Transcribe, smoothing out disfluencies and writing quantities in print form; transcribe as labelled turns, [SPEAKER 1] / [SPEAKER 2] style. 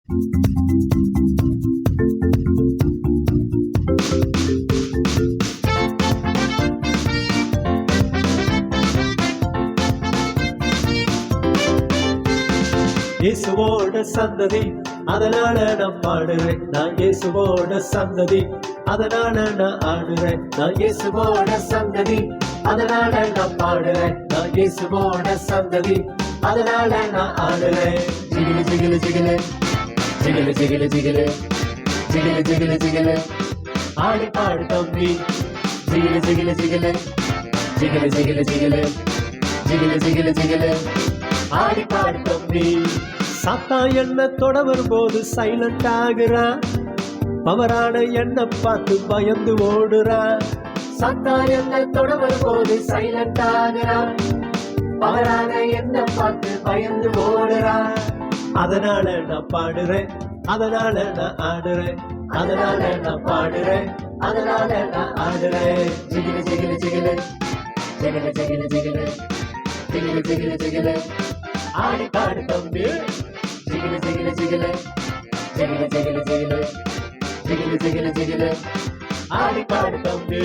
[SPEAKER 1] இயேசுவோட சந்ததி, அதனால நான் பாடுறேன். நான் இயேசுவோட சந்ததி, அதனால நான் ஆடுறேன். நான் இயேசுவோட சந்ததி, அதனால நான் பாடுறேன். நான் இயேசுவோட சந்ததி, அதனால நான் ஆடுறேன். ஜிகிலு ஜிகிலு ஜிகிலு ஜிகிலு ஜிகிலு ஜிகிலு ஜிகிலு ஜிகிலு ஜிகிலு ஆடி பாடு தம்பி. ஜிகிலு ஜிகிலு ஜிகிலு ஜிகிலு ஜிகிலு ஜிகிலு ஜிகிலு ஜிகிலு ஜிகிலு ஆடி பாடு தம்பி. சாத்தா என்ன தொட வரும்போது சைலண்ட் ஆகுறான். பவரான என்ன பார்த்து பயந்து ஓடுறான். சாத்தா என்ன தொட வரும்போது சைலண்ட் ஆகுறான். பவரான என்ன பார்த்து பயந்து ஓடுறான். அதனால நான் பாடுறேன், அதனால நான் ஆடுறேன். அதனால நான் பாடுறேன், அதனால நான் ஆடுறேன். ஜிகிலு ஜிகிலு ஜிகிலு ஜிகிலு ஜிகிலு ஜிகிலு ஜிகிலு ஜிகிலு ஜிகிலு ஆடி பாடு தம்பி. ஜிகிலு ஜிகிலு ஜிகிலு ஜிகிலு ஜிகிலு ஜிகிலு ஜிகிலு ஜிகிலு ஜிகிலு ஆடி பாடு தம்பி.